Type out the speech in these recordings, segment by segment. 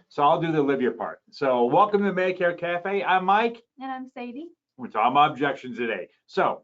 So I'll do the Olivia part. So welcome to the Medicare Cafe. I'm Mike. And I'm Sadie. We're talking about objections today. So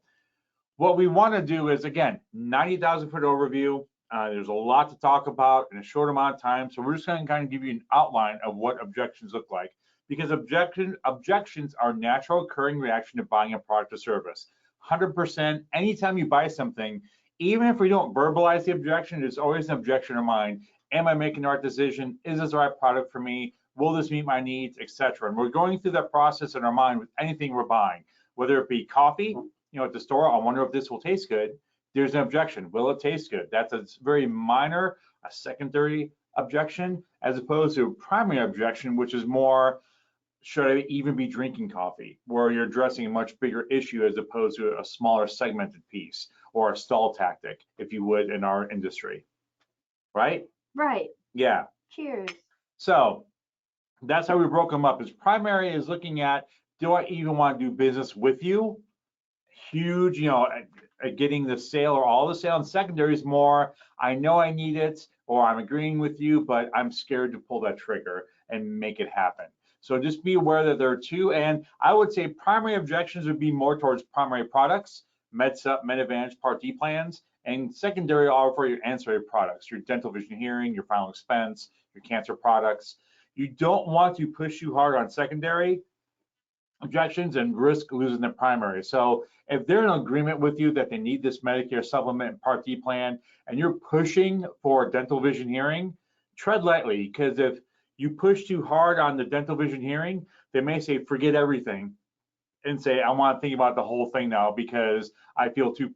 what we want to do is, again, 90,000 foot overview. There's a lot to talk about in a short amount of time. So we're just going to kind of give you an outline of what objections look like, because objections are natural occurring reaction to buying a product or service. 100%, anytime you buy something, even if we don't verbalize the objection, there's always an objection in mind. Am I making the right decision? Is this the right product for me? Will this meet my needs, etc.? And we're going through that process in our mind with anything we're buying, whether it be coffee, at the store. I wonder if this will taste good. There's an objection. Will it taste good? That's a very minor, a secondary objection, as opposed to a primary objection, which is more, should I even be drinking coffee, where you're addressing a much bigger issue as opposed to a smaller segmented piece or a stall tactic, if you would, in our industry, right? Right. Yeah. Cheers. So that's how we broke them up. As primary is looking at, do I even want to do business with you? Huge, getting the sale or all the sale. And secondary is more, I know I need it, or I'm agreeing with you, but I'm scared to pull that trigger and make it happen. So just be aware that there are two. And I would say primary objections would be more towards primary products, MedSup, MedAdvantage, Part D plans, and secondary are for your ancillary products, your dental, vision, hearing, your final expense, your cancer products. You don't want to push too hard on secondary objections and risk losing the primary. So if they're in agreement with you that they need this Medicare supplement and Part D plan, and you're pushing for dental, vision, hearing, tread lightly, because if you push too hard on the dental, vision, hearing, they may say, forget everything, and say, I want to think about the whole thing now because I feel too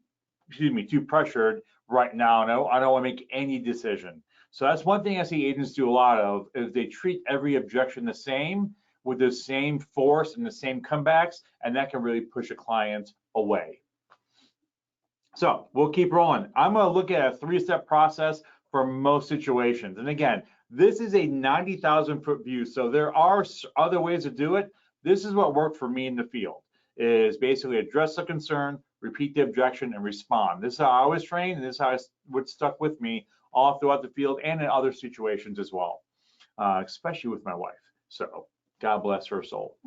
pressured right now, and I don't want to make any decision. So that's one thing I see agents do a lot of, is they treat every objection the same, with the same force and the same comebacks, and that can really push a client away. So we'll keep rolling. I'm going to look at a 3-step process for most situations. And again, this is a 90,000 foot view, so there are other ways to do it. This is what worked for me in the field, is basically address the concern, repeat the objection, and respond. This is how I was trained, and this is how it stuck with me all throughout the field and in other situations as well, especially with my wife. So God bless her soul.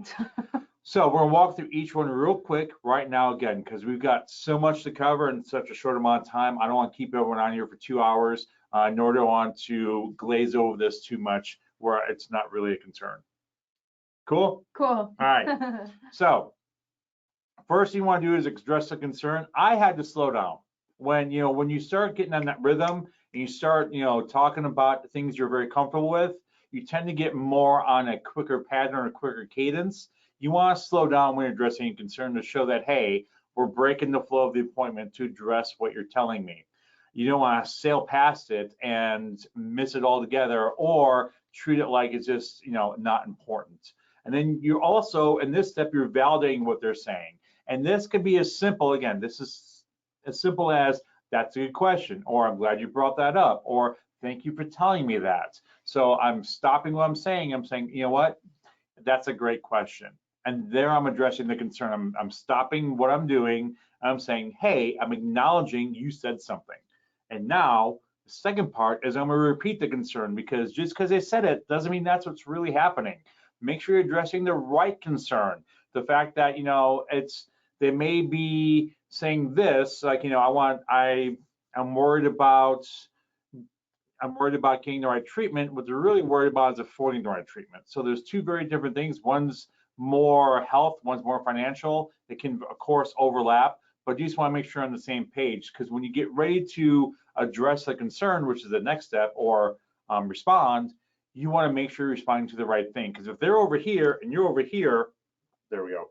So we're gonna walk through each one real quick right now again, because we've got so much to cover in such a short amount of time. I don't want to keep everyone on here for 2 hours, nor do I want to glaze over this too much where it's not really a concern. Cool? Cool. All right. So first thing you want to do is address the concern. I had to slow down. When you start getting on that rhythm and you start talking about the things you're very comfortable with, you tend to get more on a quicker pattern or a quicker cadence. You want to slow down when you're addressing a concern to show that, hey, we're breaking the flow of the appointment to address what you're telling me. You don't want to sail past it and miss it altogether, or treat it like it's just not important. And then you're also, in this step, you're validating what they're saying. And this could be as simple, again, this is as simple as, that's a good question, or I'm glad you brought that up, or thank you for telling me that. So I'm stopping what I'm saying. I'm saying, you know what, that's a great question. And there I'm addressing the concern. I'm stopping what I'm doing. I'm saying, hey, I'm acknowledging you said something. And now the second part is I'm going to repeat the concern, because just because they said it doesn't mean that's what's really happening. Make sure you're addressing the right concern. The fact that, they may be saying this, like, I'm worried about getting the right treatment. What they're really worried about is affording the right treatment. So there's two very different things. One's more health, one's more financial. They can, of course, overlap, but you just want to make sure you're on the same page, because when you get ready to address the concern, which is the next step, or respond, you want to make sure you're responding to the right thing. Because if they're over here and you're over here, there we go,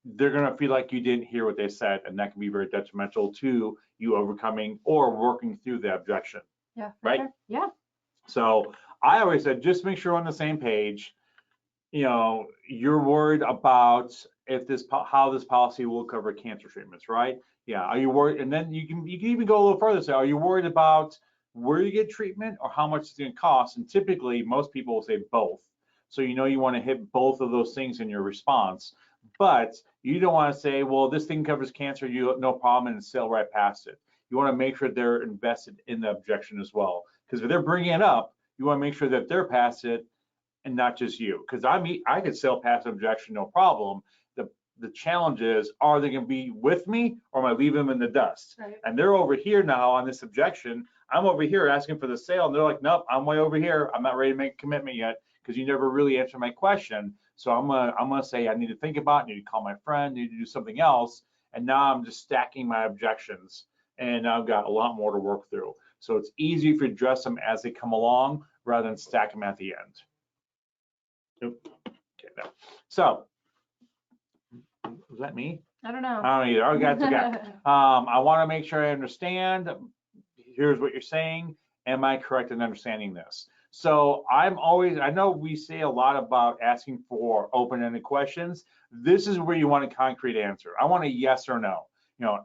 they're going to feel like you didn't hear what they said, and that can be very detrimental to you overcoming or working through the objection. Yeah. Right? Sure. Yeah. So I always said, just make sure we're on the same page. You're worried about how this policy will cover cancer treatments, right? Yeah. Are you worried? And then you can even go a little further. Say, are you worried about where you get treatment or how much it's going to cost? And typically, most people will say both. So you want to hit both of those things in your response. But you don't want to say, well, this thing covers cancer, no problem, and sail right past it. You want to make sure they're invested in the objection as well. Because if they're bringing it up, You want to make sure that they're past it and not just you. Because I could sell past an objection, no problem. The challenge is, are they going to be with me, or am I leaving them in the dust? Right. And they're over here now on this objection. I'm over here asking for the sale, and they're like, nope, I'm way over here. I'm not ready to make a commitment yet because you never really answered my question. So I'm gonna say I need to think about it, I need to call my friend, I need to do something else. And now I'm just stacking my objections, and I've got a lot more to work through. So it's easy if you address them as they come along rather than stack them at the end. Oop. Okay, no. So, was that me? I don't know. I don't either. Okay, that's okay. I want to make sure I understand. Here's what you're saying. Am I correct in understanding this? So I know we say a lot about asking for open-ended questions. This is where you want a concrete answer. I want a yes or no. You know,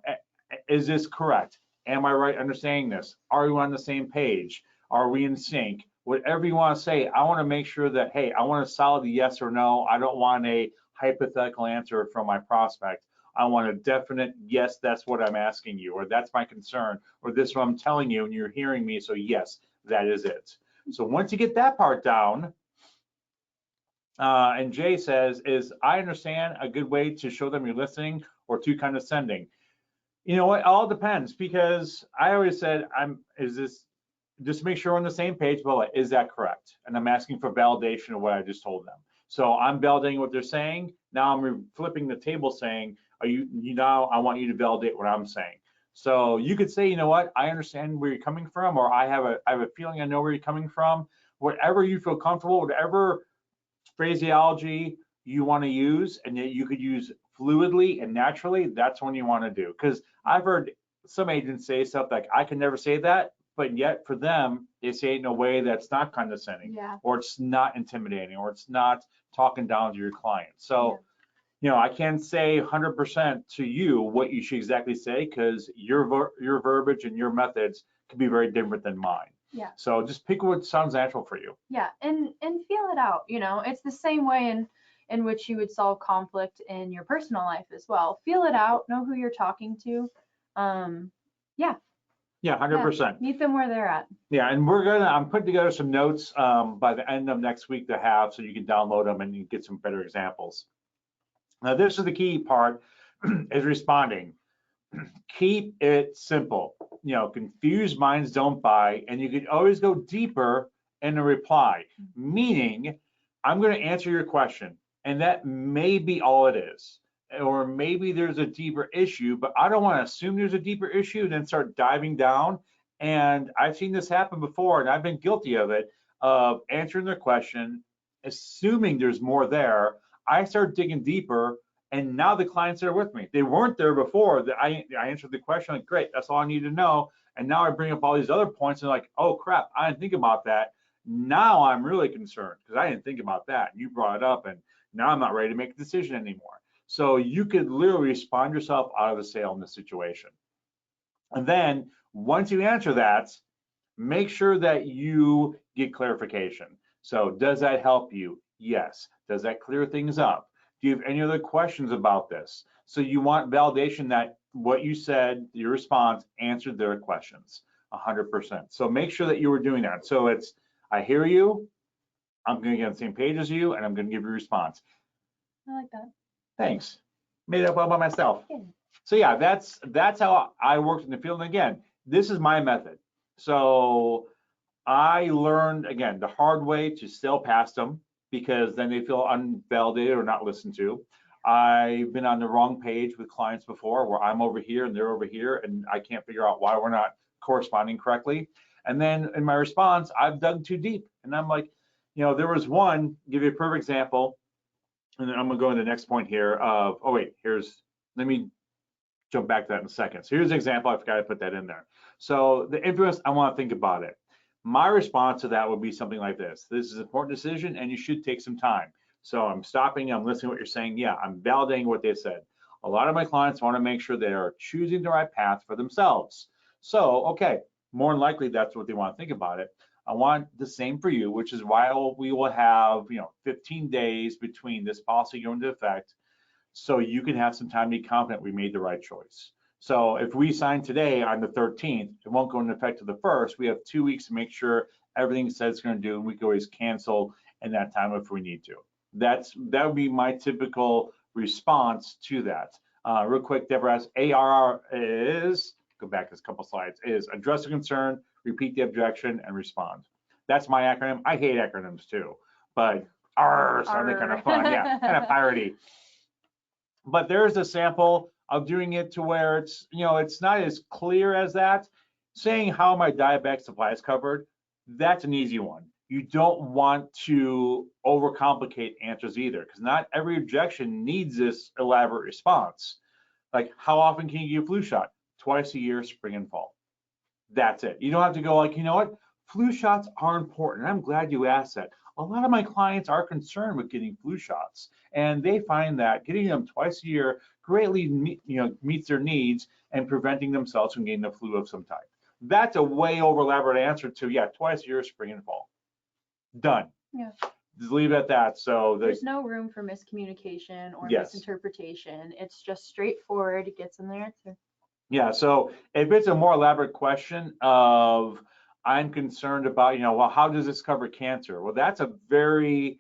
is this correct? Am I right understanding this? Are we on the same page? Are we in sync? Whatever you want to say, I want to make sure that, hey, I want a solid yes or no. I don't want a hypothetical answer from my prospect. I want a definite yes, that's what I'm asking you, or that's my concern, or this is what I'm telling you and you're hearing me, so yes, that is it. So once you get that part down, and Jay says, is I understand a good way to show them you're listening or too condescending? You know what, it all depends, because I always said, just make sure we're on the same page, but is that correct? And I'm asking for validation of what I just told them. So I'm validating what they're saying. Now I'm flipping the table saying, I want you to validate what I'm saying. So you could say, you know what, I understand where you're coming from, or I have a feeling I know where you're coming from. Whatever you feel comfortable, whatever phraseology you want to use, and that you could use fluidly and naturally, that's when you want to do. Because I've heard some agents say stuff like, I can never say that, but yet for them, they say it in a way that's not condescending, or it's not intimidating, or it's not talking down to your client. So, you know, I can't say 100% to you what you should exactly say, because your verbiage and your methods could be very different than mine. Yeah. So just pick what sounds natural for you. Yeah, and feel it out. You know, it's the same way in which you would solve conflict in your personal life as well. Feel it out. Know who you're talking to. Yeah, 100%. Yeah, meet them where they're at. Yeah, and I'm putting together some notes by the end of next week to have, so you can download them and you get some better examples. Now, this is the key part, is responding. Keep it simple. You know, confused minds don't buy, and you can always go deeper in a reply, meaning I'm going to answer your question, and that may be all it is. Or maybe there's a deeper issue, but I don't want to assume there's a deeper issue and then start diving down. And I've seen this happen before, and I've been guilty of it, of answering their question, assuming there's more there. I start digging deeper, and now the clients are with me. They weren't there before. I answered the question, like, great, that's all I need to know. And now I bring up all these other points, and like, oh crap, I didn't think about that. Now I'm really concerned because I didn't think about that. You brought it up, and now I'm not ready to make a decision anymore. So you could literally respond yourself out of the sale in this situation. And then once you answer that, make sure that you get clarification. So does that help you? Yes. Does that clear things up? Do you have any other questions about this? So you want validation that what you said, your response, answered their questions 100%. So make sure that you were doing that. So it's, I hear you, I'm going to get on the same page as you, and I'm going to give you a response. I like that. Thanks. Made it up all by myself. Yeah. So yeah, that's how I worked in the field. And again, this is my method. So I learned, again, the hard way to sell past them, because then they feel unvalidated or not listened to. I've been on the wrong page with clients before, where I'm over here and they're over here, and I can't figure out why we're not corresponding correctly. And then in my response, I've dug too deep. And I'm like, you know, there was one, give you a perfect example. And then I'm gonna go to the next point here of, oh wait, let me jump back to that in a second. So here's an example, I forgot to put that in there. So the influence, I wanna think about it. My response to that would be something like this. This is an important decision and you should take some time. So I'm stopping, I'm listening to what you're saying. Yeah, I'm validating what they said. A lot of my clients wanna make sure they are choosing the right path for themselves. So, okay, more than likely that's what they wanna think about it. I want the same for you, which is why we will have 15 days between this policy going into effect, so you can have some time to be confident we made the right choice. So if we sign today on the 13th, it won't go into effect to the 1st. We have 2 weeks to make sure everything it says it's going to do, and we can always cancel in that time if we need to. That would be my typical response to that. Real quick, Deborah asks, ARR is, go back a couple slides, is address a concern, repeat the objection, and respond. That's my acronym. I hate acronyms too, but sounded kind of fun, yeah, kind of piratey. But there's a sample of doing it to where it's, it's not as clear as that. Saying how my diabetic supply is covered, that's an easy one. You don't want to overcomplicate answers either, because not every objection needs this elaborate response. Like, how often can you give flu shot? Twice a year, spring and fall. That's it. You don't have to go like, you know what? Flu shots are important. I'm glad you asked that. A lot of my clients are concerned with getting flu shots, and they find that getting them twice a year greatly meets their needs and preventing themselves from getting the flu of some type. That's a way over elaborate answer to, yeah, twice a year, spring and fall. Done. Yeah. Just leave it at that. So there's no room for miscommunication or misinterpretation. It's just straightforward. It gets in the answer. Yeah. So if it's a more elaborate question of, I'm concerned about, well, how does this cover cancer? Well, that's a very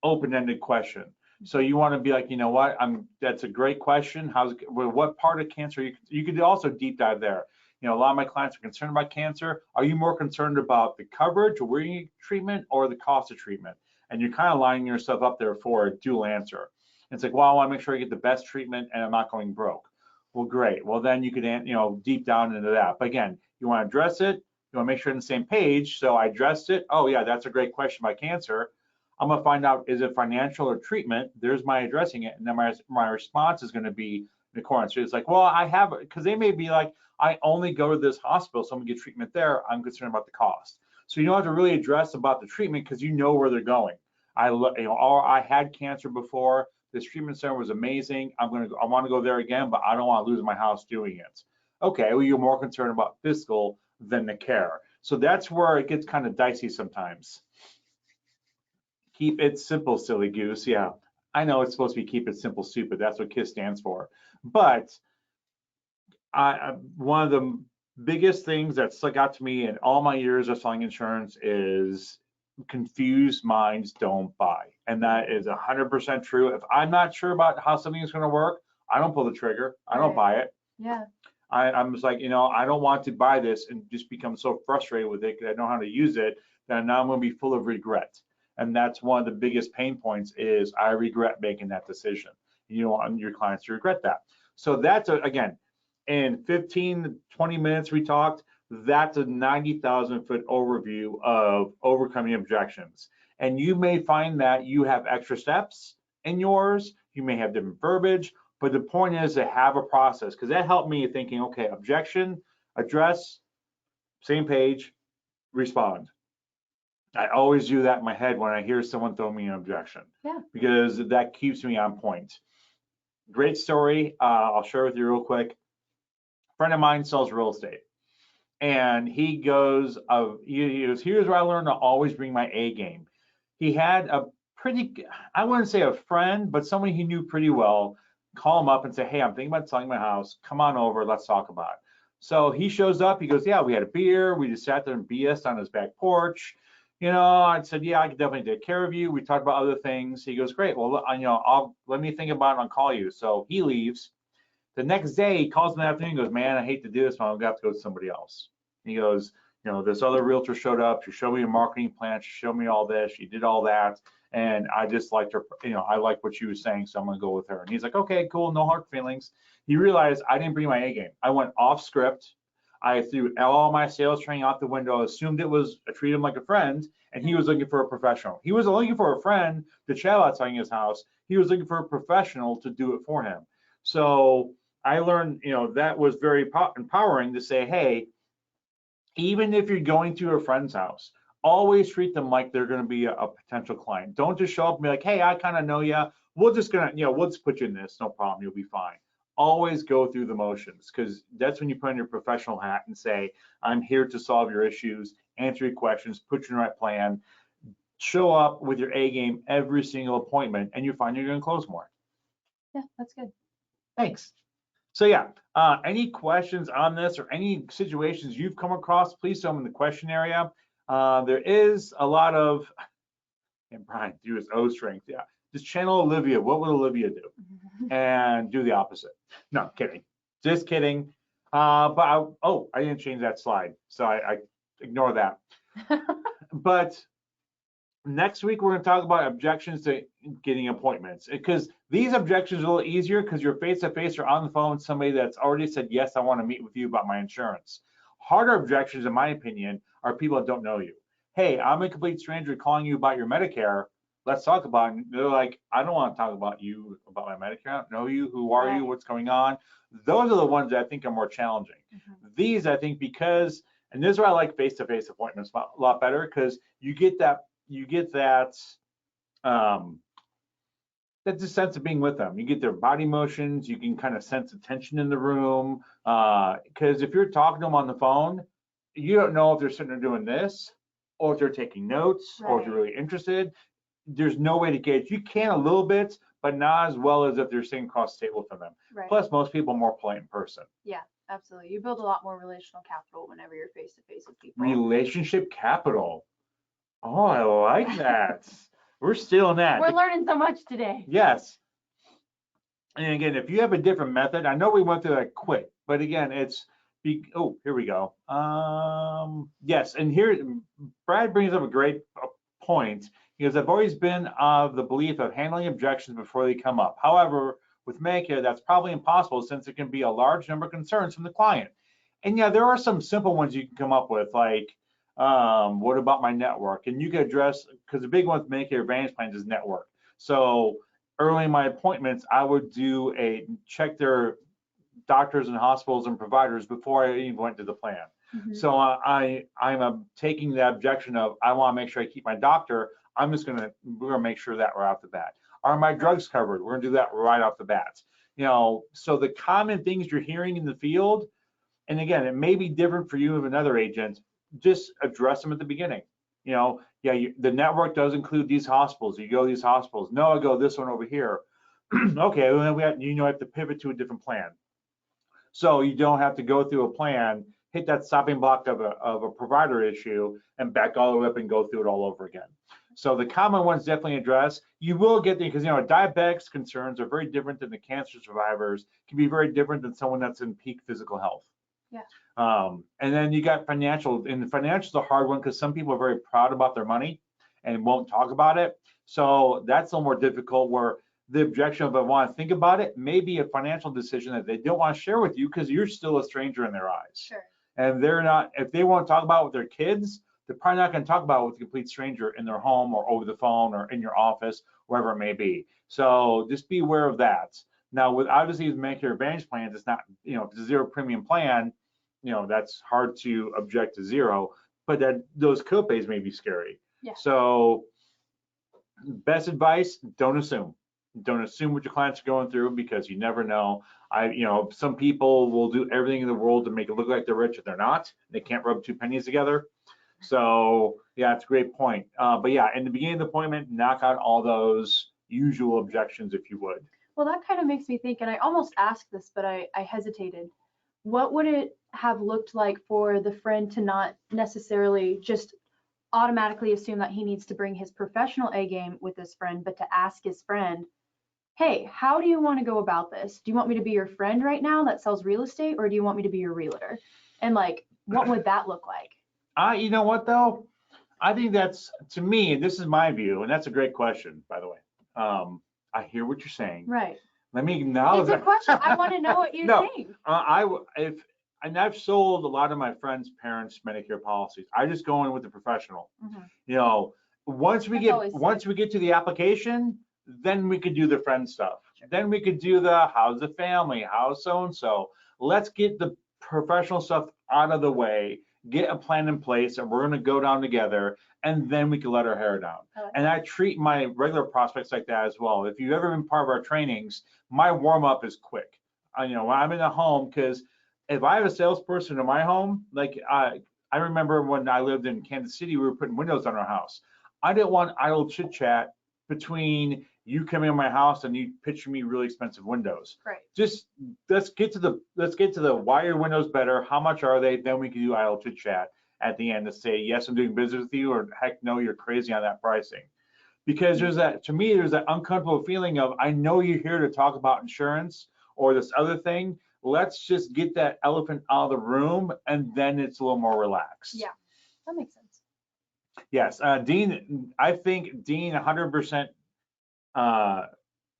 open-ended question. So you want to be like, you know what? That's a great question. What part of cancer? You could also deep dive there. A lot of my clients are concerned about cancer. Are you more concerned about the coverage or where you need treatment or the cost of treatment? And you're kind of lining yourself up there for a dual answer. And it's like, well, I want to make sure I get the best treatment and I'm not going broke. Well, great. Well, then you could, deep down into that. But again, you want to address it. You want to make sure you're on the same page. So I addressed it. Oh, yeah, that's a great question about cancer. I'm going to find out, is it financial or treatment? There's my addressing it. And then my response is going to be in accordance. So it's like, well, I have, because they may be like, I only go to this hospital, so I'm going to get treatment there. I'm concerned about the cost. So you don't have to really address about the treatment because you know where they're going. I had cancer before. This treatment center was amazing. I want to go there again, but I don't want to lose my house doing it. Okay, well, you're more concerned about fiscal than the care. So that's where it gets kind of dicey sometimes. Keep it simple, silly goose. Yeah, I know it's supposed to be keep it simple, stupid. That's what KISS stands for. But one of the biggest things that stuck out to me in all my years of selling insurance is confused minds don't buy. And that is 100% true. If I'm not sure about how something is going to work, I don't pull the trigger. I don't buy it. Yeah. I'm just like, I don't want to buy this and just become so frustrated with it because I know how to use it that now I'm going to be full of regret. And that's one of the biggest pain points is I regret making that decision. You don't want your clients to regret that. So that's, again, in 15, 20 minutes we talked, that's a 90,000 foot overview of overcoming objections. And you may find that you have extra steps in yours, you may have different verbiage, but the point is to have a process, because that helped me thinking, okay, objection, address, same page, respond. I always do that in my head when I hear someone throw me an objection, because that keeps me on point. Great story. I'll share with you real quick. A friend of mine sells real estate, and he goes, here's where I learned to always bring my A game. He had a pretty, I wouldn't say a friend, but someone he knew pretty well, call him up and say, hey, I'm thinking about selling my house. Come on over, let's talk about it. So he shows up, he goes, yeah, we had a beer, we just sat there and BS'd on his back porch. I said, yeah, I can definitely take care of you. We talked about other things. He goes, great, well, let me think about it and I'll call you. So he leaves. The next day, he calls me in the afternoon and goes, man, I hate to do this, but I'm gonna have to go to somebody else. He goes, this other realtor showed up, she showed me a marketing plan, she showed me all this, she did all that, and I just liked her, I like what she was saying, so I'm gonna go with her. And he's like, okay, cool, no hard feelings. He realized I didn't bring my A game. I went off script. I threw all my sales training out the window, assumed it was, I treated him like a friend, and he was looking for a professional. He wasn't looking for a friend to chat about selling his house. He was looking for a professional to do it for him. So I learned, that was very empowering to say, hey, even if you're going to a friend's house, always treat them like they're going to be a potential client. Don't just show up and be like, hey, I kind of know you. We'll just put you in this, no problem, you'll be fine. Always go through the motions, because that's when you put on your professional hat and say, I'm here to solve your issues, answer your questions, put you in the right plan, show up with your A game every single appointment, and you find you're going to close more. Yeah, that's good. Thanks. So yeah, any questions on this or any situations you've come across, please throw them in the question area. There is a lot of, and Brian, do his O strength. Yeah. Just channel Olivia. What would Olivia do? And do the opposite. No, kidding. Just kidding. Oh, I didn't change that slide. So I ignore that. But next week, we're going to talk about objections to getting appointments, because these objections are a little easier because you're face-to-face or on the phone with somebody that's already said, yes, I want to meet with you about my insurance. Harder objections, in my opinion, are people that don't know you. Hey, I'm a complete stranger calling you about your Medicare. Let's talk about it. They're like, I don't want to talk about you, about my Medicare. I don't know you. Who are you? What's going on? Those are the ones that I think are more challenging. These, I think, because, and this is why I like face-to-face appointments a lot better, because you get that that's a sense of being with them. You get their body motions. You can kind of sense the tension in the room. Because if you're talking to them on the phone, you don't know if they're sitting there doing this, or if they're taking notes, or if they're really interested. There's no way to gauge. You can a little bit, but not as well as if they're sitting across the table from them. Plus, most people are more polite in person. Yeah, absolutely. You build a lot more relational capital whenever you're face to face with people. Relationship capital. Oh, I like that. We're stealing that. We're learning so much today. Yes. And again, if you have a different method, I know we went through that quick, but again, oh, here we go. Yes, and here, Brad brings up a great point, because I've always been of the belief of handling objections before they come up. However, with Medicare, that's probably impossible, since there can be a large number of concerns from the client. And yeah, there are some simple ones you can come up with, like, what about my network? And you can address, because the big one with Medicare Advantage plans is network. So early in my appointments, I would check their doctors and hospitals and providers before I even went to the plan. So I'm taking the objection of, I want to make sure I keep my doctor. we're gonna make sure that right off the bat. Are my drugs covered? We're gonna do that right off the bat. So the common things you're hearing in the field, and again, it may be different for you and another agent, just address them at the beginning. Yeah, the network does include these hospitals. You go to these hospitals. No, I go this one over here. Okay, well, then you have to pivot to a different plan. So you don't have to go through a plan, hit that stopping block of a provider issue, and back all the way up and go through it all over again. So the common ones definitely address. You will get there, because diabetics concerns are very different than the cancer survivors. Can be very different than someone that's in peak physical health. Yeah. And then you got financial, and the financial is a hard one, because some people are very proud about their money and won't talk about it. So that's a little more difficult, where the objection of, I want to think about it, may be a financial decision that they don't want to share with you, because you're still a stranger in their eyes. Sure. And they're not, if they want to talk about it with their kids, they're probably not going to talk about it with a complete stranger in their home or over the phone or in your office, wherever it may be. So just be aware of that. Now, with obviously with Medicare Advantage plans, it's not, if it's a zero premium plan, that's hard to object to zero, but those copays may be scary. Yeah. So best advice, don't assume. Don't assume what your clients are going through, because you never know. Some people will do everything in the world to make it look like they're rich if they're not. They can't rub two pennies together. So yeah, it's a great point. But yeah, in the beginning of the appointment, knock out all those usual objections if you would. Well, that kind of makes me think, and I almost asked this, but I hesitated. What would it have looked like for the friend to not necessarily just automatically assume that he needs to bring his professional A game with his friend, but to ask his friend, hey, how do you want to go about this? Do you want me to be your friend right now that sells real estate, or do you want me to be your realtor? And what would that look like? You know what though? I think that's, to me, and this is my view, and that's a great question, by the way. I hear what you're saying. Right. Let me acknowledge that. It's a question. I want to know what you think. And I've sold a lot of my friends' parents' Medicare policies. I just go in with the professional. Once we get to the application, then we could do the friend stuff. Then we could do the how's the family, how's so-and-so. Let's get the professional stuff out of the way, get a plan in place, and we're gonna go down together, and then we can let our hair down. And I treat my regular prospects like that as well. If you've ever been part of our trainings, my warm-up is quick. When I'm in a home, because if I have a salesperson in my home, I remember when I lived in Kansas City, we were putting windows on our house. I didn't want idle chit chat between you coming in my house and you pitching me really expensive windows. Right. Just let's get to the why are your windows better? How much are they? Then we can do idle chit chat. at the end to say, yes, I'm doing business with you, or heck no, you're crazy on that pricing. Because there's that, to me, there's that uncomfortable feeling of, I know you're here to talk about insurance or this other thing. Let's just get that elephant out of the room, and then it's a little more relaxed. Yeah, that makes sense. Yes, Dean, I think Dean 100%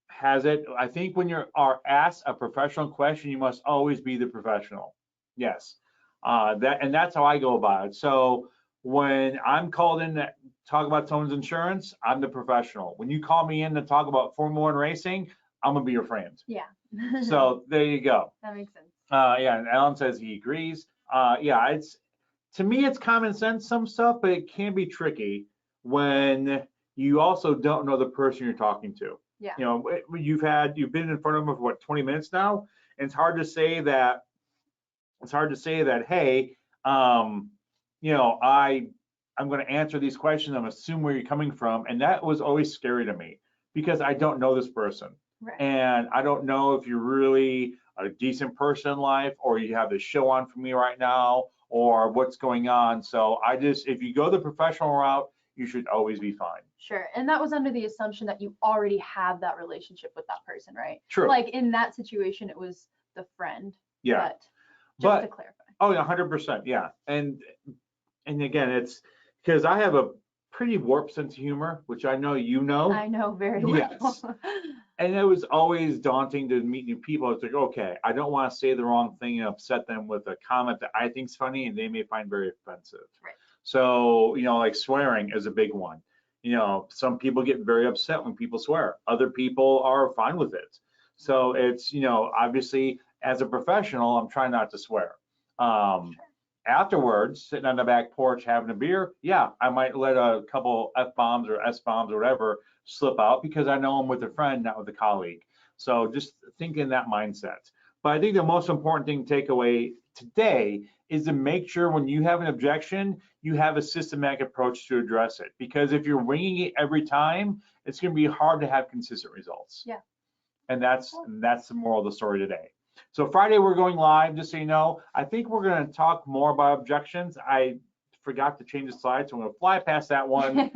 has it. I think when you are asked a professional question, you must always be the professional. Yes, that's how I go about it. So when I'm called in to talk about someone's insurance, I'm the professional. When you call me in to talk about Formula One racing, I'm gonna be your friend. Yeah. So there you go. That makes sense. Yeah, and Alan says he agrees. Yeah, it's, to me, it's common sense, some stuff, but it can be tricky when you also don't know the person you're talking to. Yeah. You know, you've been in front of them for what, 20 minutes now, and it's hard to say that, hey, you know, I'm going to answer these questions, I'm assume where you're coming from, and that was always scary to me because I don't know this person. Right. And I don't know if you're really a decent person in life, or you have this show on for me right now, or what's going on. So if you go the professional route, you should always be fine. Sure. And that was under the assumption that you already have that relationship with that person, right? True. Like in that situation, it was the friend. Yeah. But just to clarify. Oh, yeah, 100%. Yeah. And again, it's because I have a pretty warped sense of humor, which I know you know. I know very well. Yes. And it was always daunting to meet new people. It's like, okay, I don't want to say the wrong thing and upset them with a comment that I think's funny and they may find very offensive. Right. So, you know, like swearing is a big one. You know, some people get very upset when people swear. Other people are fine with it. So it's, you know, obviously as a professional, I'm trying not to swear. Afterwards, sitting on the back porch having a beer, yeah, I might let a couple F-bombs or S-bombs or whatever slip out because I know I'm with a friend, not with a colleague. So just think in that mindset. But I think the most important thing to take away today is to make sure when you have an objection, you have a systematic approach to address it. Because if you're winging it every time, it's going to be hard to have consistent results. Yeah. And that's the moral of the story today. So Friday we're going live, just so you know. I think we're going to talk more about objections. I forgot to change the slide, so I'm going to fly past that one.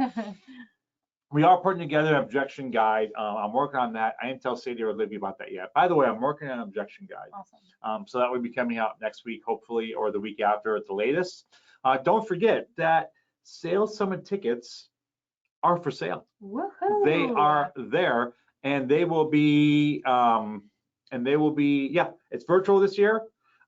We are putting together an objection guide. I'm working on that. I didn't tell Sadie or Libby about that yet. By the way, I'm working on an objection guide. Awesome. So that will be coming out next week, hopefully, or the week after at the latest. Don't forget that Sales Summit tickets are for sale. Woohoo! They are there, and they will be, yeah, it's virtual this year.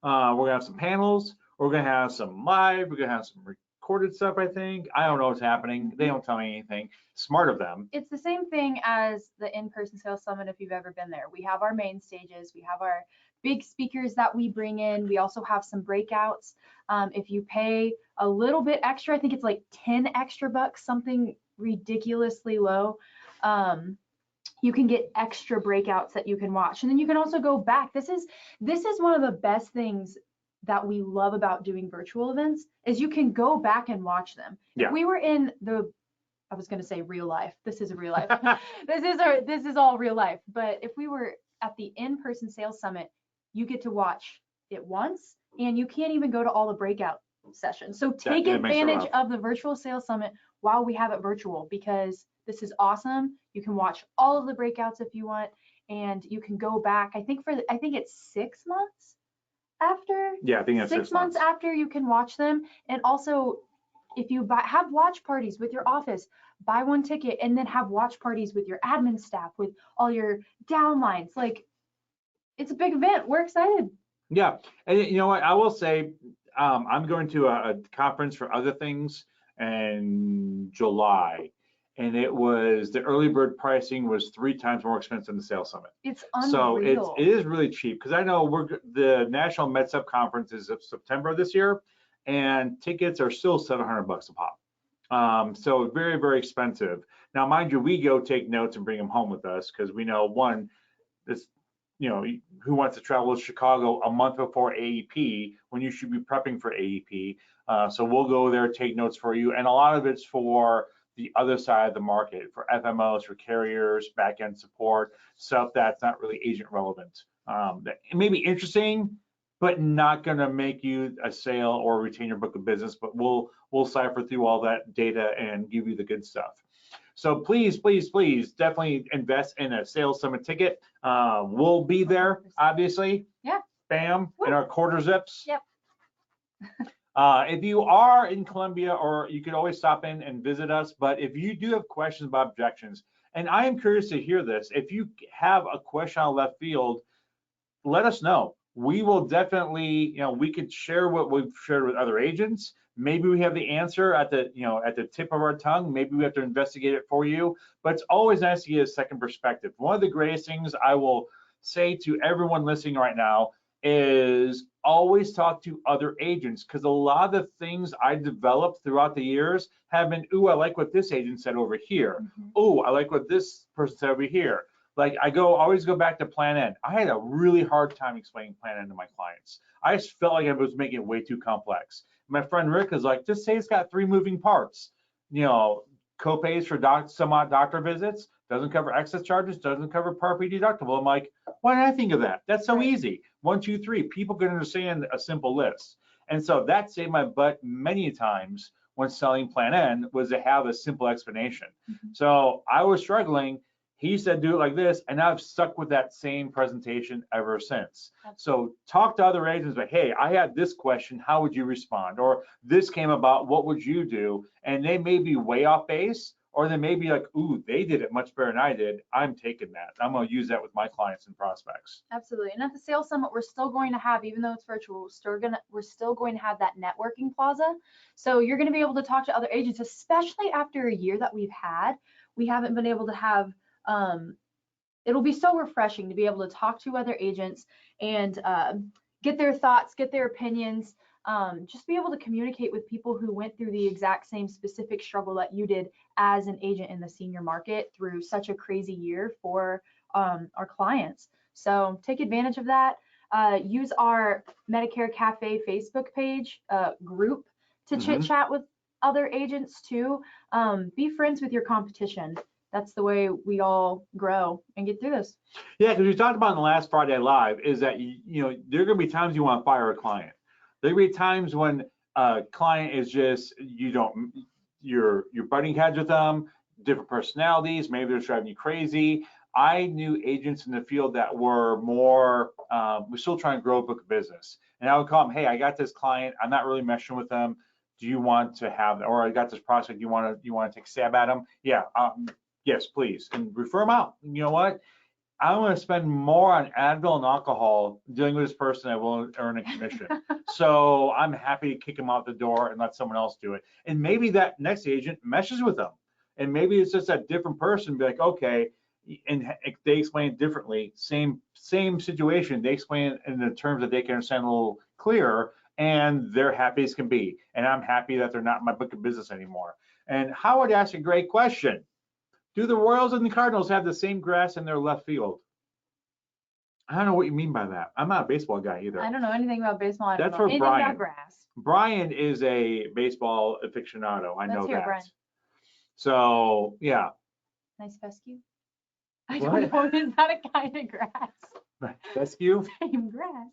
We're gonna have some panels. We're gonna have some live. We're gonna have some recorded stuff, I think. I don't know what's happening. They don't tell me anything. Smart of them. It's the same thing as the in-person sales summit if you've ever been there. We have our main stages. We have our big speakers that we bring in. We also have some breakouts. If you pay a little bit extra, I think it's like 10 extra bucks, something ridiculously low. You can get extra breakouts that you can watch. And then you can also go back. This is one of the best things that we love about doing virtual events is you can go back and watch them. Yeah. If we were in I was going to say real life. This is real life. This is all real life. But if we were at the in-person sales summit, you get to watch it once and you can't even go to all the breakout sessions. So take advantage of the virtual sales summit while we have it virtual because this is awesome. You can watch all of the breakouts if you want, and you can go back. I think it's 6 months after. Yeah, I think that's 6 months after you can watch them. And also, if you have watch parties with your office, buy one ticket and then have watch parties with your admin staff, with all your downlines. Like, it's a big event. We're excited. Yeah, and you know what? I will say, I'm going to a conference for other things in July. And the early bird pricing was 3 times more expensive than the sales summit. It's unreal. So it is really cheap because I know the National MedSup Conference is September of this year, and tickets are still $700 a pop. So very, very expensive. Now, mind you, we go take notes and bring them home with us because we know who wants to travel to Chicago a month before AEP when you should be prepping for AEP. So we'll go there, take notes for you, and a lot of it's for the other side of the market, for FMOs, for carriers, back-end support, stuff that's not really agent relevant. It may be interesting, but not going to make you a sale or retain your book of business. But we'll cipher through all that data and give you the good stuff. So please, please, please, definitely invest in a sales summit ticket. We'll be there, obviously. Yeah. Bam, in our quarter zips. Yep. If you are in Columbia, or you could always stop in and visit us, but if you do have questions about objections, and I am curious to hear this, if you have a question on left field, let us know. We will definitely, we could share what we've shared with other agents. Maybe we have the answer at the, at the tip of our tongue. Maybe we have to investigate it for you, but it's always nice to get a second perspective. One of the greatest things I will say to everyone listening right now is always talk to other agents, because a lot of the things I developed throughout the years have been, ooh, I like what this agent said over here. Ooh, I like what this person said over here. Like always go back to Plan N. I had a really hard time explaining Plan N to my clients. I just felt like I was making it way too complex. My friend Rick is like, just say it's got 3 moving parts. Copays for some odd doctor visits, doesn't cover excess charges, doesn't cover Part B deductible. I'm like, why didn't I think of that? That's so easy. 1, 2, 3. People can understand a simple list. And so that saved my butt many times when selling Plan N, was to have a simple explanation. So I was struggling. He said, do it like this, and I've stuck with that same presentation ever since. So talk to other agents, like, hey, I had this question, how would you respond? Or this came about, what would you do? And they may be way off base, or they may be like, ooh, they did it much better than I did. I'm taking that. I'm going to use that with my clients and prospects. Absolutely. And at the sales summit, we're still going to have, even though it's virtual, we're still going to have that networking plaza. So you're going to be able to talk to other agents, especially after a year that we've had. We haven't been able to have, it'll be so refreshing to be able to talk to other agents and get their thoughts, get their opinions, just be able to communicate with people who went through the exact same specific struggle that you did as an agent in the senior market through such a crazy year for our clients. So take advantage of that. Use our Medicare Cafe Facebook page group to chit chat with other agents too. Be friends with your competition. That's the way we all grow and get through this. Yeah, because we talked about in the last Friday Live is that, there are going to be times you want to fire a client. There are going to be times when a client is just, you're butting heads with them, different personalities, maybe they're driving you crazy. I knew agents in the field that were more, we're still trying to grow a book of business. And I would call them, hey, I got this client, I'm not really meshing with them. Do you want to have, or I got this prospect, you want to take a stab at them? Yeah. Yes, please, and refer them out. You know what? I want to spend more on Advil and alcohol dealing with this person than I will earn a commission. So I'm happy to kick them out the door and let someone else do it. And maybe that next agent meshes with them. And maybe it's just a different person, be like, okay, and they explain it differently, same situation. They explain it in the terms that they can understand a little clearer, and they're happy as can be. And I'm happy that they're not in my book of business anymore. And Howard asked a great question. Do the Royals and the Cardinals have the same grass in their left field? I don't know what you mean by that. I'm not a baseball guy either. I don't know anything about baseball. I don't That's know for anything Brian. about grass. Brian is a baseball aficionado. I know that. Brian. So, yeah. Nice fescue. I don't know. Is that a kind of grass? Fescue? Same grass.